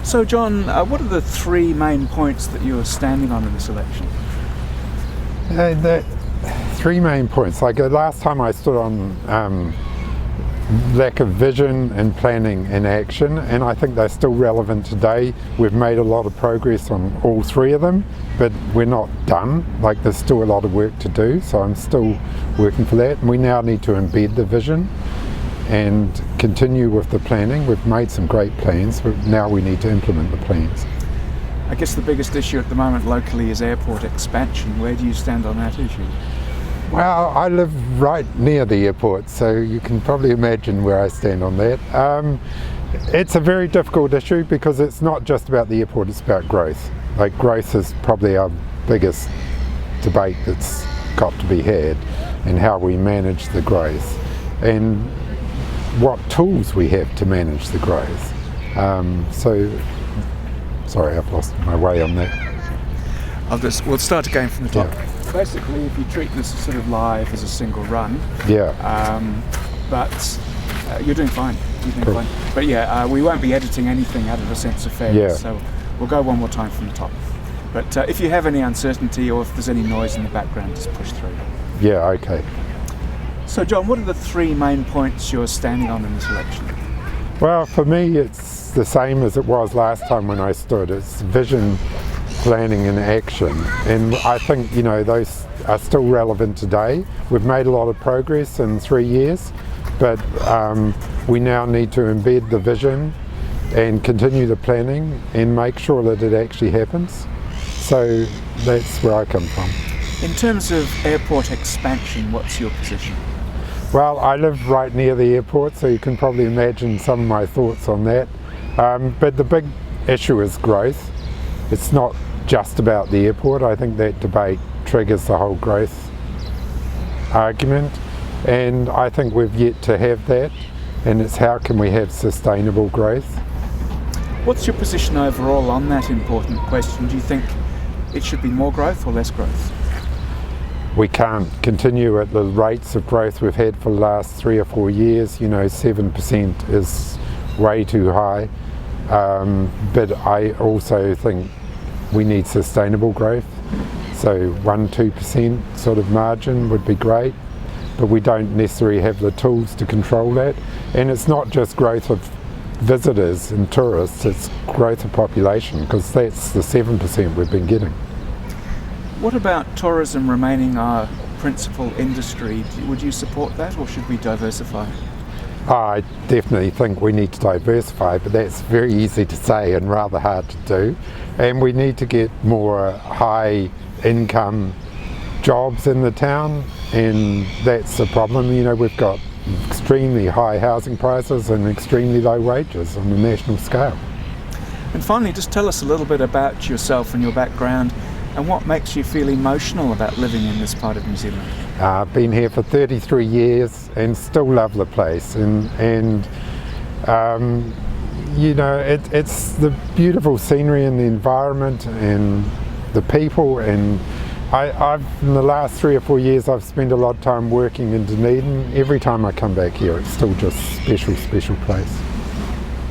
So John, what are the three main points that you're standing on in this election? The three main points. Like last time I stood on lack of vision and planning and action, and I think they're still relevant today. We've made a lot of progress on all three of them, but we're not done. Like there's still a lot of work to do, so I'm still working for that. And we now need to embed the vision and continue with the planning. We've made some great plans, but now we need to implement the plans. I guess the biggest issue at the moment locally is airport expansion. Where do you stand on that issue? Well, I live right near the airport, so you can probably imagine where I stand on that. It's a very difficult issue because it's not just about the airport, it's about growth. Like growth is probably our biggest debate that's got to be had, and how we manage the growth and what tools we have to manage the growth. Sorry, I've lost my way on that. We'll start again from the top. Yeah. Basically, if you treat this sort of live as a single run, but you're doing fine. Fine. But yeah, we won't be editing anything out of a sense of fairness, so we'll go one more time from the top. But if you have any uncertainty or if there's any noise in the background, just push through. Yeah, okay. So John, what are the three main points you're standing on in this election? Well, for me, it's the same as it was last time when I stood. It's vision, planning and action, and I think those are still relevant today. We've made a lot of progress in 3 years, but we now need to embed the vision and continue the planning and make sure that it actually happens. So that's where I come from. In terms of airport expansion, what's your position? Well, I live right near the airport, so you can probably imagine some of my thoughts on that. But the big issue is growth. It's not just about the airport. I think that debate triggers the whole growth argument, and I think we've yet to have that, and it's how can we have sustainable growth. What's your position overall on that important question? Do you think it should be more growth or less growth? We can't continue at the rates of growth we've had for the last 3 or 4 years. 7% is way too high, but I also think we need sustainable growth, so 1-2% sort of margin would be great, but we don't necessarily have the tools to control that. And it's not just growth of visitors and tourists, it's growth of population, because that's the 7% we've been getting. What about tourism remaining our principal industry? Would you support that, or should we diversify? I definitely think we need to diversify, but that's very easy to say and rather hard to do. And we need to get more high income jobs in the town, and that's the problem. We've got extremely high housing prices and extremely low wages on a national scale. And finally, just tell us a little bit about yourself and your background and what makes you feel emotional about living in this part of New Zealand. I've been here for 33 years and still love the place, and it's the beautiful scenery and the environment and the people, and I've in the last 3 or 4 years I've spent a lot of time working in Dunedin. Every time I come back here it's still just special place.